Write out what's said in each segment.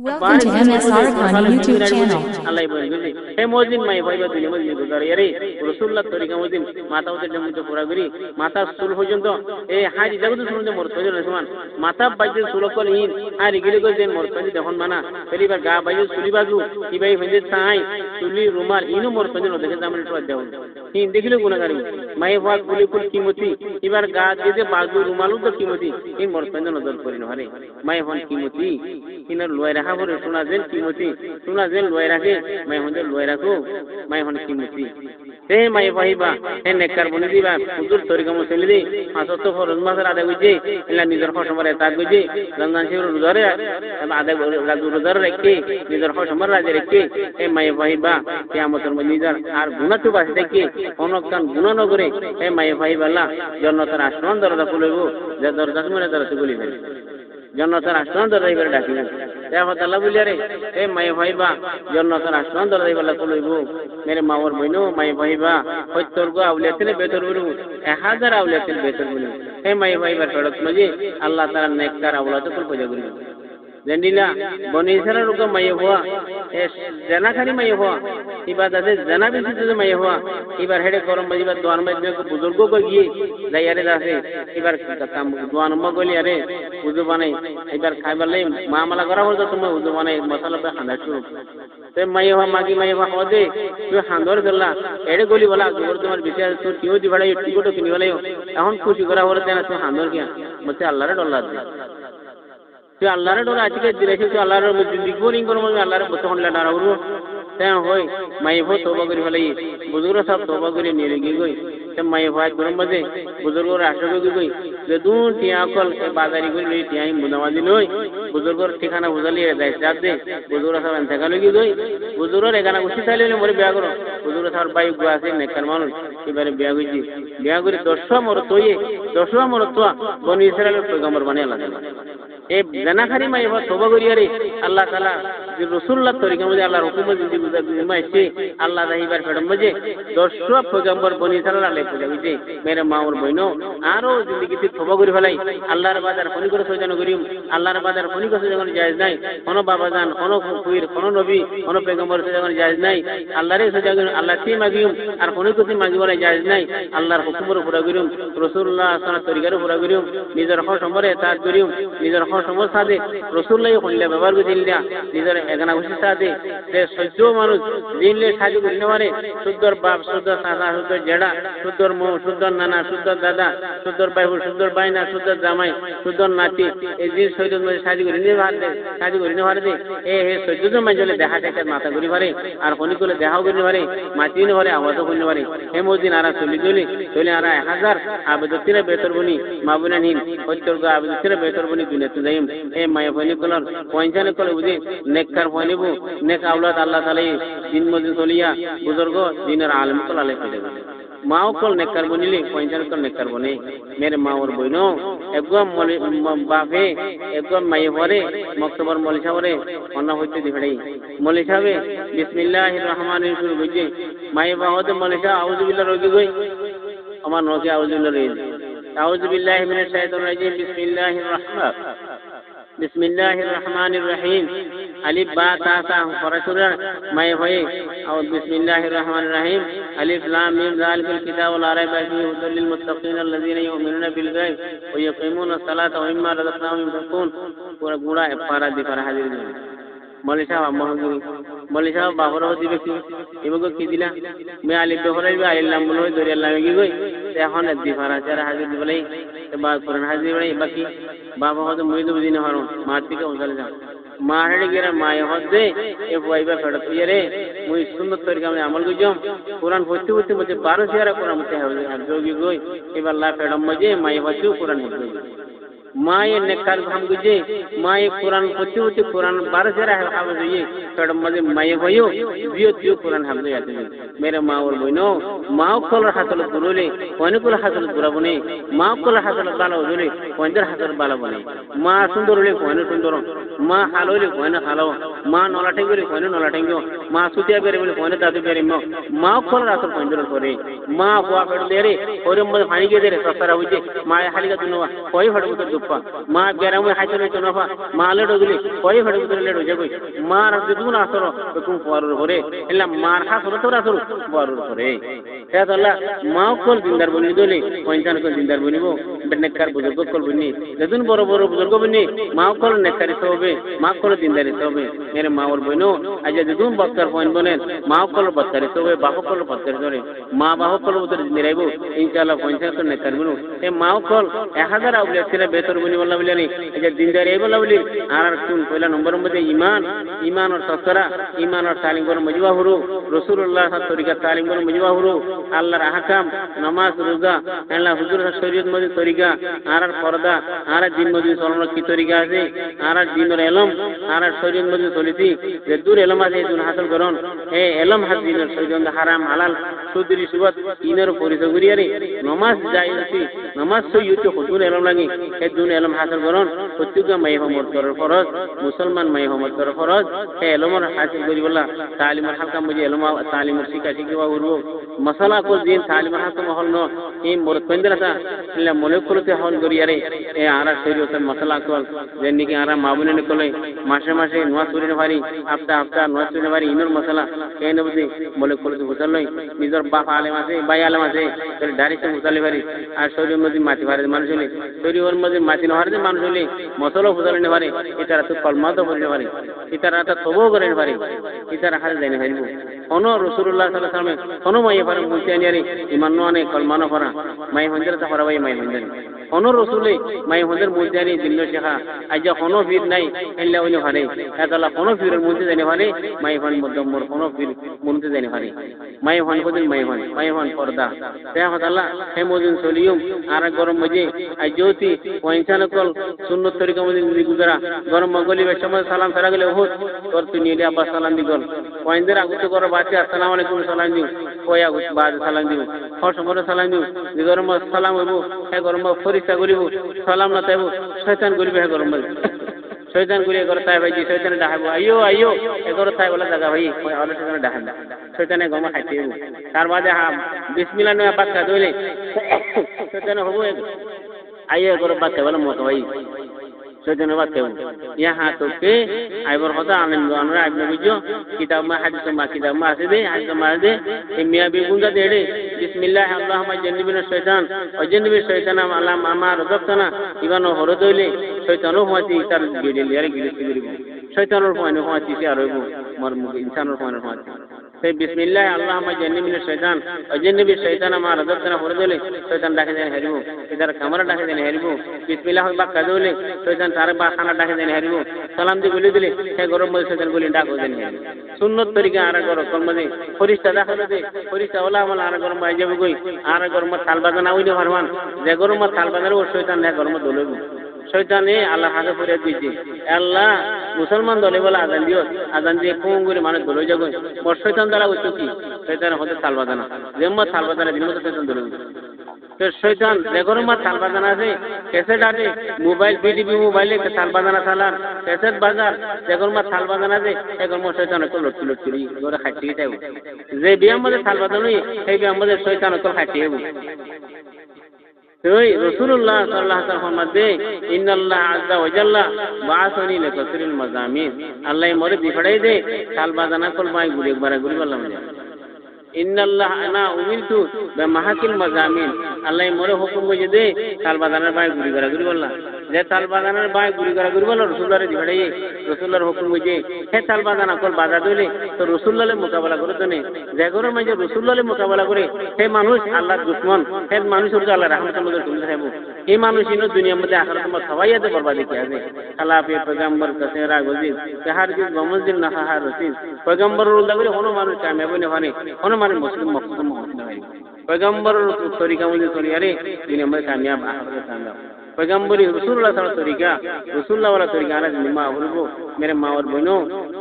Welcome to MSR Khan YouTube channel. Allah ibu gini. Mozin mai bhai batu mozin gudar yare. Rasulullah torika mozin mata utte jamu to pura guri. Mata sul hojon to. Haji jagu sul hojon morto jo Rasulman. Mata bajje sulokol hin. Hari gili go den morto ji dekhon mana. Peli bar ga bajje suli bazu. Ibai bhai sai. Suli rumal inu morto jo dekhe zamane to dew. Hin dekhile gunagari. Mai bhag kuli kul kimoti. Ibar ga de bazu rumalu to kimoti. Hin morto jo nazar korino hare. Mai hon kimoti. Hinar loira habore suna zen kimoti suna zen loira ke mai honde loira ko mai hon kimoti te mai bahiba he nekar boni diba udur torika mo selidi asoto for mazar ade guje ila nizar ko somare ta guje gangan se rudare ade rudar rekki nizar ko somar raje rekki he mai bahiba kiamotor mo nizar ar guna to bas dekki onokkan guna no gore he mai bahiba la jannatar ashman darada kulebo je darda mone darate guli bari জন্নতের আসমান দরাই করে ডাকিলেন দেখো তাল্লা বলিয়ারে এ মাই viva জন্নতের আসমান দরাই বলা কলইব মেরে মাওর বইনো মাই viva হত্যর গো আউলিয়াতিনে বেতর বলু 1000 আউলিয়াতিন বেতর বলু হে মাই ভাইবার সড়ক নজি আল্লাহ তাআলা নেককার আওলাদ কুল পূজা করি জেন্ডিলা বনি ইসরার রুকা মাই হওয়া এ জানা খালি মাই হওয়া ইবাদতে জানা বেশি তো মাই হওয়া এবার হেডে করম বাজিবা দোয়ান মধ্যে বুজুর্গ কো গিয়ে যাইয়ারে দাসে এবার কাম দোয়ান মগ গলি আরে উজু বানাই এবার খাইবার লাই মামলা করা হলো তুমি উজু বানাই মশলা পে খানা শুরু তে মাই হওয়া মাগি মাই হওয়া হদে তুই হান্দর গল্লা এডে গলি বলা গোবর তোমার বিচার তো কিও দি ভাড়াই টিকটো কিনি বলাই এখন খুশি করা হলো তেনা তুই হান্দর কিয়া মতে আল্লাহরে ডল্লা দে তুই আল্লাহরে ডরা আজকে দিরেছে তুই আল্লাহর জিন্দিগি বোরিং করব আল্লাহরে বতখন লাডা রাউরু তে হই মাই ভো তওবা করি ফেলাই বুজুর্গ সব তওবা করি নিয়ে গই গই তে মাই ভাই গরম বাজে বুজুর্গ রাষ্ট্র গই গই যে দুন টিয়া কল বাজারি করি লই টিয়াই মুনামাজি লই বুজুর্গর ঠিকানা বুঝালি যায় চাপ দে বুজুর্গ সব এনথাকা লই গই বুজুর্গর এখানে উঠি চাইলে মরে বিয়া করো বুজুর্গ সব বাই গুয়া আছে নেকার মানুষ এবারে বিয়া গইজি বিয়া করে 10 মর তোয়ে 10 মর তো বনি ইসরায়েলের পয়গম্বর বানিয়ে আল্লাহ এ জানাখারি মাই বা তওবা করিয়ারে আল্লাহ তাআলা যে রাসূলুল্লাহ তরিকা মধ্যে আল্লাহর হুকুমত যদি বুঝাইছে আল্লাহ দাহিবার ফেডম মধ্যে 10 পয়গম্বর বনি ইসরায়েল আলাই পূজা হইছে মেরে মা ওর বইনো আরো জিন্দেগিতে তওবা করি ফেলাই আল্লাহর বাজার ফনি করে সজানো করিম আল্লাহর বাজার ফনি করে সজানো জায়েজ নাই কোন বাবা জান কোন ফকির কোন নবী কোন পয়গম্বর সজানো জায়েজ নাই আল্লাহরে সজানো আল্লাহ কি মাগিম আর কোন কিছু মাগিবলে জায়েজ নাই আল্লাহর হুকুমের পুরা করিম রাসূলুল্লাহ সাল্লাল্লাহু আলাইহি তরিকার পুরা করিম নিজের সম্পরে তাজ করিম নিজের সমস্ত সাথে রাসূলুল্লাহ কইলে ব্যবহার করিলা নিজের এগানা খুশি সাথে যে সহ্য মানুষ দিনলে সাজু করিনে পারে সুন্দর বাপ সুন্দর চাচা সুন্দর জেডা সুন্দর মৌ সুন্দর নানা সুন্দর দাদা সুন্দর ভাই সুন্দর বাইনা সুন্দর জামাই সুন্দর নাতি এই যে সহ্য মধ্যে সাজু করিনে পারে এ হে সহ্য মাঝলে দেখা দেখে মাথা করি পারে আর কোনি কোলে দেখাও করিনে পারে মাটিনে পারে আওয়াজও করিনে পারে হে মদিন আরা চলি আরা 1000 আবেদতিরে বেতর বনি মাবুনা নিন হত্যর্গ আবেদতিরে বেতর বনি দুনিয়াতে যাইম এ মায়া ফনি কলর পয়জানে কলে বুঝি নেককার ফনিবু নেক আওলাদ আল্লাহ তাআলা দিন মদিন চলিয়া বুজুর্গ দিনের আলেম কলালে ফেলে মাও কল নেককার বনিলি পয়জানে কল নেককার বনে মেরে মা ওর বইনো একদম বাপে একদম মাই হরে মক্তবর মলিশা হরে অন্য হইতে দিফড়াই মলিশা বে বিসমিল্লাহির রহমানির শুরু বুঝি মাই বাহতে মলিশা আউযু বিল্লাহ রগি গই আমার নকে আউযু বিল্লাহ রই আউযু বিল্লাহি মিনাশ শাইতানির রাজিম বিসমিল্লাহির রহমানির রহিম আলিফ বা তা সা ফরাসুরা মাই হয়ে আর বিসমিল্লাহির রহমানির রহিম আলিফ লাম মিম যালিকাল কিতাবু লা রাইবা ফীহি হুদাল লিল মুত্তাকিন আল্লাযীনা ইউমিনুনা বিল গায়ব ওয়া ইয়াকিমুনাস সালাতা ওয়া মিম্মা রাযাকনাহুম ইউনফিকুন পুরা গুড়া পারা দি পারা হাজির মলিশা মহগিরি মলিশা বাবর হতি ব্যক্তি এমগো কি দিলা মে আলিফ দহরাইবা আল্লাহ বলো দরি আল্লাহ গি গই এখন দি পারা চারা হাজির বলাই বা কোরআন হাজির বলাই বাকি বাবা হতে মুইদু দিন হরো মাতিকে ওসালে যা মাহেড়ে গেরা মায়ে হদে এ বইবা ফেড়ত ইরে মুই সুন্দর তরিকা আমি আমল গজম কোরআন পড়তে পড়তে মতে 12 সিয়ারা কোরআন মতে হবে যোগী গই এবার লা ফেড়ম মজে মায়ে হচু কোরআন হদে মায়ে নেকার ভাম গজে মায়ে কোরআন পড়তে পড়তে কোরআন 12 সিয়ারা হবে જોઈએ ফেড়ম মজে মায়ে হইও বিও তিও কোরআন হবে আছে মেরে মা ওর বইনো মা কল হাতল গুরুলে কোন কল হাতল গুরাবনে মা কল হাতল বালা হলে কোনদের হাতল বালা বনে মা সুন্দর হলে কোন সুন্দর মা হালো হলে কোন হালো মা নলাটে গলে কোন নলাটেঙ্গো মা সুতিয়া বেরে বলে কোন দাদু বেরে মা কল হাতল কোনদের করে মা বুয়া ফেড় দেরে ওরে মধ্যে পানি গে দেরে সস্তারা হইছে মা হালিকা দুনো কই ফড় tuppa ma beramu haitolo tonafa ma ledo gili koi hadu gili ledo jago mar didun asoro bekum farur hore illa mar hasoro tora asoro farur hore ya Allah ma kol dindar boni dole pointan kol dindar bonibo benekar bujurgo kol boni dedun boro boro bujurgo boni ma kol nekari sobe ma kol dindari sobe mere ma or bono aja dedun bakkar point bonen ma kol bakkari sobe baho kol bakkari sore ma baho kol utar dindiraibo inshallah pointan kol nekar bono e ma kol 1000 awle tira betor boni wala bilani aja dindari bola bili arar kun pehla number mode iman और ससरा ईमान और तालीम को मजवा हुरु रसूलुल्लाह सा तरीका तालीम को मजवा हुरु अल्लाह अहकाम नमाज रोजा अल्लाह हुजूर सा शरीयत मजे तरीका आरार पर्दा आरार दिन मजे चलनो की तरीका আছে आरार दिन और इलम आरार शरीयत मजे चलिति जे दूर इलम আছে দুন হাসিল করন এ ইলম হাস দিনের শরীয়ত হারাম হালাল সুদরি সুবত ইনের পরিচয় করিয়ারে নামাজ জায়েজি নামাজ সইয়ুতে হুজুর ইলম লাগি এ দুন ইলম হাসিল করন প্রত্যেক মাই হমর করার ফরজ মুসলমান মাই হমর করার ফরজ এ ইলমর হাসিল করি বলা তালিমর হালকা মজে ইলম তালিমর শিক্ষা শিখিবা উরবো মশালা কো দিন তালিমর হালকা মহল ন এই মোর পেন্দ্রাসা ইল্লা মলেকুলতে হল করিয়ারে এ আরা শরীয়ত মশালা কল যেনি কি আরা মাবুনে কলে মাসে মাসে নোয়া সুরিনে ভারি হপ্তা হপ্তা নোয়া সুরিনে ভারি ইনর মশালা এ নবদি মলেকুলতে হুসাল লই নিজর বাপ আলেম আছে ভাই আলেম আছে তাহলে ডাইরেক্ট হুসালি ভারি আর শরীয়র মধ্যে মাটি ভারি মানুষ হলে শরীয়র মধ্যে মাটি নহারে মানুষ হলে মশালা হুসালি নে ভারি এটারা তো কলমা তো বলনে ভারি এটারা তো তবো করে ভারি এটারা হারে যায়নি ভারিবো ono rasulullah sallallahu alaihi wasallam ono mai fara multiani ari imanno ane kalmano fara mai honjara ta fara bai mai honjari ono rasule mai honjar multiani dillo shekha aja ono fir nai illa oni hare adala ono fir multi jane hare mai hon mudammur ono fir multi jane hare mai hon kodin mai hon porda te hadalla he modin soliyum ara gorom maje ajoti oinsana kol sunnat tarika modin gudara gorom magoli be samay salam saragale hot tor tunile abba salam digol oindera gutu gor बात अस्सलाम वालेकुम सलाम दिउ कोया बाद सलाम दिउ और summer सलाम दिउ दिगरम सलाम होबो हे गरम फरिस्ता गरिबो सलाम न ताइबो शैतान गरिबो हे गरम शैतान गरि करताय भाई शैतान डाहाबो आयो ए करताय वाला जगह भाई कोई और शैतान डाहाबो शैतान गम खाइतेबो तार बादे हा बिस्मिल्लाह न बात का दोले शैतान होबो आयो कर बात वाला मत भाई शैतान बात के यहाँ तो के आइबर होता आनंद अनुरा आइबर बुझो किताब में हदीस में किताब में आसे दे हदीस में दे ए मियां बेगुंजा देड़े बिस्मिल्लाह अल्लाहुम्मा जन्निबिना शैतान और जन्निबि शैतान अल्लाह मामा रदक्तना इबानो हरदोले शैतानो हुआती तार गिले यारे गिले गिरिबो शैतानोर पॉइंट हुआती से आरोबो मर इंसानोर पॉइंट हुआती ते बिस्मिल्लाह अल्लाहुम्मा जन्निबिना शैतान और जन्निबि शैतान मामा रदक्तना हरदोले शैतान डाके देने हरिबो इधर कमरा डाके देने हरिबो बिस्मिल्लाह बा कदोले शैतान तारे बा खाना डाके देने हरिबो सलाम दी बोली दिले हे गरम मजे शैतान बोली डाको देने सुन्नत तरीका आरा गरो कल मजे फरिश्ता दाखल दे फरिश्ता वाला वाला आरा गरम बाई जाबे कोई आरा गरम थाल बाजाना होइने भरमान जे गरम थाल बाजारे ओ शैतान ने गरम दोलेबो शैतान ने अल्लाह हाथे फरिया दिजे अल्लाह मुसलमान दले वाला आजान दिए कोन করে মানে দলে যাগো মোর শয়তান দ্বারা হইতো কি শয়তান হতে থাল বাজানা যেমন থাল বাজানা দিন মতো শয়তান দলে तो शैतान देखो रमा थाल बाजाना से कैसे डाटे मोबाइल बीडीबी मोबाइल के थाल बाजाना सालार कैसे बाजार देखो रमा थाल बाजाना से देखो रमा शैतान को लटकी लटकी गोरा खाटी है वो जे बियाम मजे थाल बाजाना नहीं है बियाम मजे शैतान को खाटी है वो तो रसूलुल्लाह सल्लल्लाहु अलैहि वसल्लम दे इन्नल्लाह अज़्ज़ा व जल्ला बासनी लकसरिल मजामिन अल्लाह मोरे दिफड़े दे थाल बाजाना कोल माई गुरे बारा गुरे वाला मजे इन्नल्लाह अना उमिरतु बमहाकिल मजामिन अल्लाह मोरे हुकुम को दे थाल बाजाना बाई गुरी करा गुरी बोलना जे थाल बाजाना बाई गुरी करा गुरी बोलो रसूलुल्लाह रे दिखड़े रसूलुल्लाह हुकुम को जे हे थाल बाजाना कोल बाजा दोले तो रसूलुल्लाह ले मुकाबला करे तो ने जे गरो में जे रसूलुल्लाह ले मुकाबला करे हे मानुष अल्लाह दुश्मन हे मानुष और अल्लाह रहमत मदद तुम रहबो हे मानुष इन दुनिया में आखिरत में सवाया दे बर्बादी किया है खिलाफ पैगंबर कसेरा गजीर के हर चीज बमंजिल नहा रसीद पैगंबर लगरे होनो मानुष कामयाब ने होने होनो माने मुस्लिम मखदूम होने भाई पैगंबर तरीका मुझे तोरी अरे दुनिया में कामयाब आखिरत में कामयाब पैगंबरी रसूलुल्लाह सल्लल्लाहु अलैहि वसल्लम रसूलुल्लाह वाला तरीका आज निमा हुरबो मेरे माँ और बहनों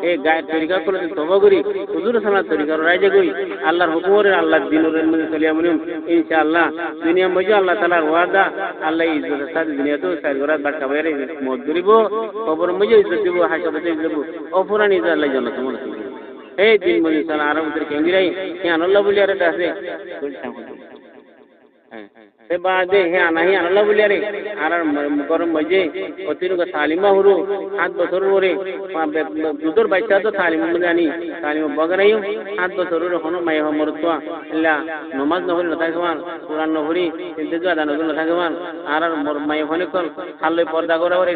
एक गाय तरीका को तौबा करी हुजूर सल्लल्लाहु अलैहि तरीका राजे कोई अल्लाहर हुकुम और अल्लाह दिन और में चलिया मुनिम इंशाअल्लाह दुनिया में जो अल्लाह ताला वादा अल्लाह इज्जत साथ दुनिया तो सागरा बात खबरे मौत करिबो खबर मुझे इज्जत दिबो हाशबते इज्जत दिबो अफरान इज्जत अल्लाह जन्नत में हे दिन मुझे साला आराम उतर के अंगिराई क्या अल्लाह बोलिया रे दासे se baade he anahi anala buliare arar gorom maje otinu ka salima huru 7 বছর হরে দুদর বাইচা তো তালিম জানি তালিম বগরাই 7 বছর হরে হনো মাই হমরতোয়া ইল্লা নামাজ নহরি লতাগমান কুরআন নহরি ইন্তেজু আদা নহরি লতাগমান আরার মাই হনে কল খালে পর্দা করা হরে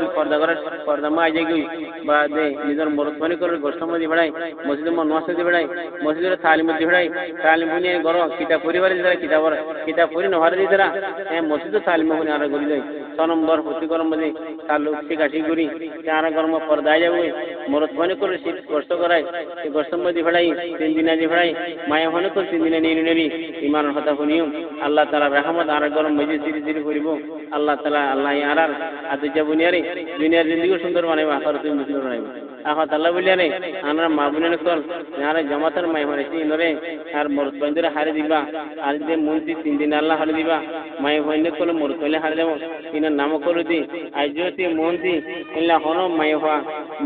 পর্দা মা আইজে গই বাদে নিজর মরত হনে করে গোস্তমদি বড়াই মসজিদে মনওয়াসদি বড়াই মসজিদে তালিম দি বড়াই তালিম বুনি গর কিতাব পরিবারে যারা কিতাব পরি নহরে দিরা মসজিদে তালিম হনে আর গরি যাই 6 নম্বর প্রতি গরম মধ্যে তালুক শিকাশি করি চার গরম পর্দায় যাবে মরত হনে করে শীত গোস্ত করাই এই গোস্তমদি বড়াই 3 দিন আজি বড়াই মায় হনে করে 3 দিনে নিরি ইমানের কথা শুনিও আল্লাহ তাআলা রহমত আর গরম মধ্যে ধীরে করিব আল্লাহ তাআলা আল্লাহ আরার আদজা বুনিয়ারে দুনিয়ার জিন্দেগি সুন্দর বানাইবা আখিরাতে সুন্দর বানাইবা আখা তাআলা বলিয়ারে আমরা মা বুনের কল যারা জামাতের মাই হরেছি নরে আর মরত বন্ধুরে হারে দিবা আর যে মন্ত্রী 3 দিন আল্লাহ হারে দিবা মাই হইনে কল মরত হইলে হারে দেব ইনা নাম করুতি আইজতি মন্ত্রী ইল্লা হনো মাই হওয়া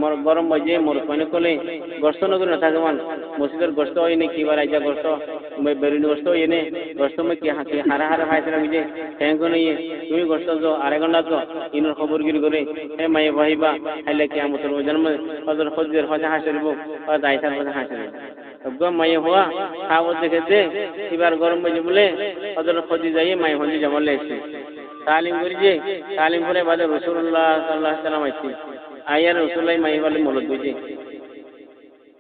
মর গরম বাজে মরত হইনে কলে গোস্ত নগর না থাকমান মসজিদের গোস্ত হইনে কিবার আইজা গোস্ত মে বেরিন গোস্ত হইনে গোস্ত মে কি হারা ভাইছিলাম যে ট্যাঙ্ক নইয়ে তুমি গোস্ত যো আরে ঘন্টা তো ইনর খবর গিরি করে হে মাই ভাইবা আইলে কিয়ামতের জন্ম হযরত খুদের হজা হাসিরব বা দাইসার হজা হাসিরব গম মাই হওয়া খাওয়া দেখতে এবার গরম বাজে বলে হযরত খুদি যাই মাই হঞ্জি জমালে এসে তালিম করিছে তালিম করে বাদে রাসূলুল্লাহ সাল্লাল্লাহু আলাইহি ওয়াসাল্লাম আইছে আইয়া রাসূলুল্লাহ মাই বলে মলত হইছে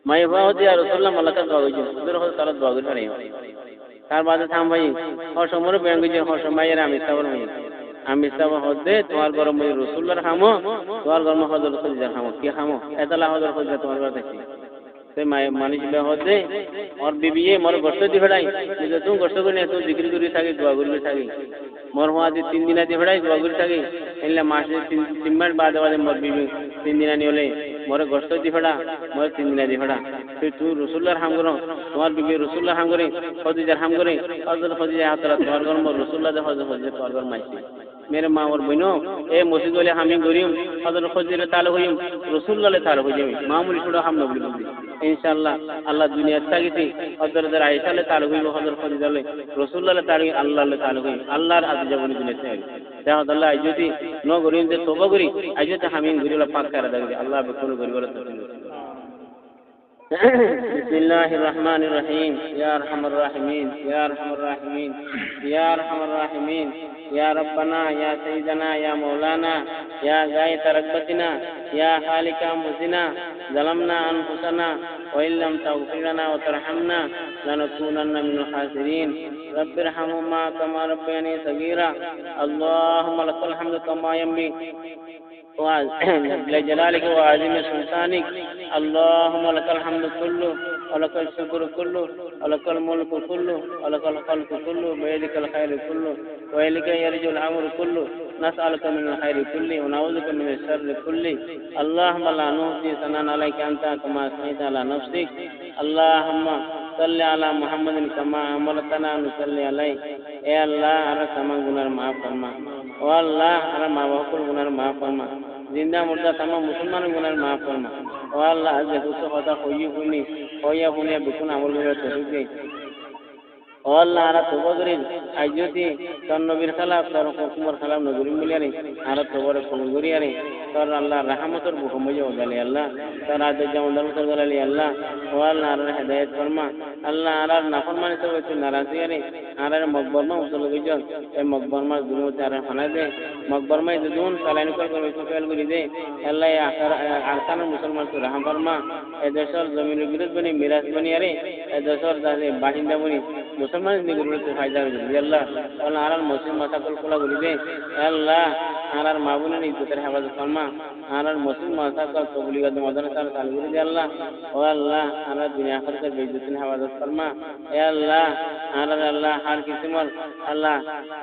মাই হওয়া হতে আর রাসূলুল্লাহ মালাকা দোয়া হইছে হুজুর হল তারা দোয়া করে পারে তার বাদে থাম ভাই হর সময় বেঙ্গ যে হর সময় এর আমি সব হদে তোমার গরম মধ্যে রাসূলুল্লাহর খামো তোমার গরম হযরত খুদিজার খামো কি খামো এতলা হযরত খুদিজা তোমার কথা কি ते मानिश में होते और बीबी ये मोर गोश्त दी फड़ाई जो तुम गोश्त को नहीं तो जिक्र करी थाकी दुआ करी थाकी मोर हुआ दी 3 दिन दी फड़ाई दुआ करी थाकी इनले मास 3 मिनट बाद मोर बीबी 3 दिन नहीं होले मोर गोश्त दी फड़ा मोर 3 दिन दी फड़ा फिर तू रसूलुल्लाह हम करो तुम्हार बीबी रसूलुल्लाह हम करे खुदिजा हम करे हजरत खुदिजा हातरा तुम्हार घर मोर रसूलुल्लाह दे हजरत खुदिजा तुम्हार घर माइसी मेरे माँ और बहनों ए मस्जिद वाले हामी गरीम हजरत खुदिजा ताल्लुक हुई रसूलुल्लाह ले ताल्लुक हुई मामूली छोड़ा हम नबी बोली इंशाअल्लाह अल्लाह दुनिया तागिति हजरत आयशा ले ताल्लुक हुई हजरत खुदिजा ले रसूलुल्लाह ले ताल्लुक अल्लाह ले ताल्लुक हुई अल्लाह आज जबनी दुनिया से है अल्लाह आजोती नो गरीम दे तौबा करी आजोते हामी गरीला पाक कर दे अल्लाह बकुल गरीब वाला बिस्मिल्लाहिर्रहमानिर्रहीम या अरहमर राहिमीन या अरहमर राहिमीन या अरहमर राहिमीन या रब्बना या सय्यदना या मौलाना या गायत रगबतिना या खालिका मुसिना ज़लमना अनफुसना व इल्लम तगफिर लना व तरहमना लनकूनन्ना मिनल खासिरीन रब्बिरहमुमा कमा रब्बयानी सगीरा अल्लाहुम्मा लकल हम्दु कमा यंबगhi لجلالك وعظيم سلطانك اللهم لك الحمد كله ولك الشكر كله ولك الملك كله ولك الخلق كله بيدك الخير كله وإليك يرجع الأمر كله نسألك من الخير كله ونعوذك من الشر كله اللهم لا نحصي ثناء عليك أنت كما أثنيت على نفسك اللهم صل على محمد كما أمرتنا أن نصلي عليه يا الله أرى تمام गुनाह माफ फरमा ओ अल्लाह अरे माँ बाप को गुनाह माफ फरमा जिंदा मुर्दा तमाम मुसलमान गुनाह माफ फरमा ओ अल्लाह अज़्ज़ खुद खुदा होया हुने बिकुन अमल करे तौफीक ओ अल्लाह अरे तौबा करी आजोती तन नबीर खिलाफ तर हुकुमर खिलाफ नगरी मिलियारे अरे तौबा कबूल यारे तर अल्लाह रहमतर बुकम जो गले अल्लाह तर आज जमदल कर गले अल्लाह ओ अल्लाह अरे हिदायत फरमा अल्लाह अरे नाफरमानी से तो नाराज यारे अरे मकबर में उसल गजो ए मकबर में दुनिया तारे खाना दे मकबर में दुन सलाइन कर तो फेल करी दे अल्लाह या अरकान मुसलमान तो रहम फरमा ए देशर जमीन विरुद्ध बनी मिरास बनी अरे ए देशर दासे बाहिंदा बनी मुसलमान निगुरु तो फायदा दे अल्लाह अल्लाह अरे मस्जिद मसाकल खुला करी दे अल्लाह अरे माबुना ने इज्जत हिफाजत फरमा अरे मस्जिद मसाकल कबूलियत मदरसा चालू करी दे अल्लाह ओ अल्लाह अरे दुनिया आखिरत के इज्जत हिफाजत फरमा ए अल्लाह अरे अल्लाह हर किस्म अल्लाह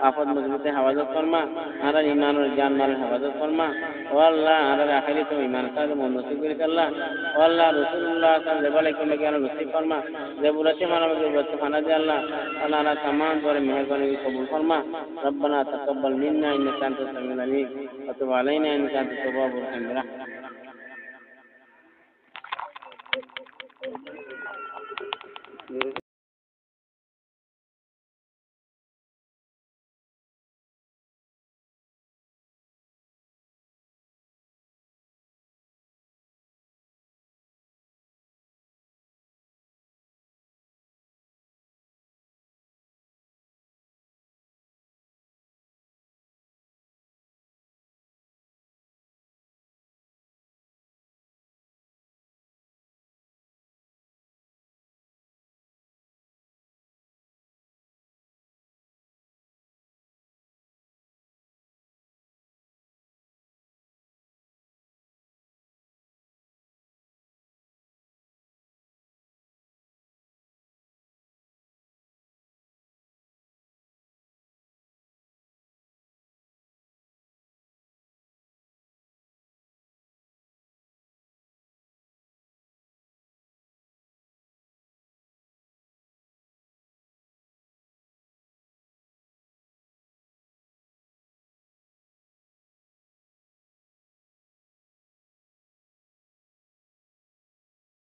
आफत मजबूत हिफाजत फरमा अरे ईमान और जान माल हिफाजत फरमा ओ अल्लाह अरे आखिरी तो ईमान का नसीब करी अल्लाह ओ अल्लाह रसूलुल्लाह सल्लल्लाहु अलैहि वसल्लम के नसीब फरमा जबरते मानव के बच्चे खाना दे अल्लाह अल्लाह तमाम द्वारा मेहरबानी कबूल फरमा रब्बना तकब्बल मिन्ना इन्नका अंतस समीउल अलीम व तुब अलैना इन्नका अंतत तव्वाबुर रहीम।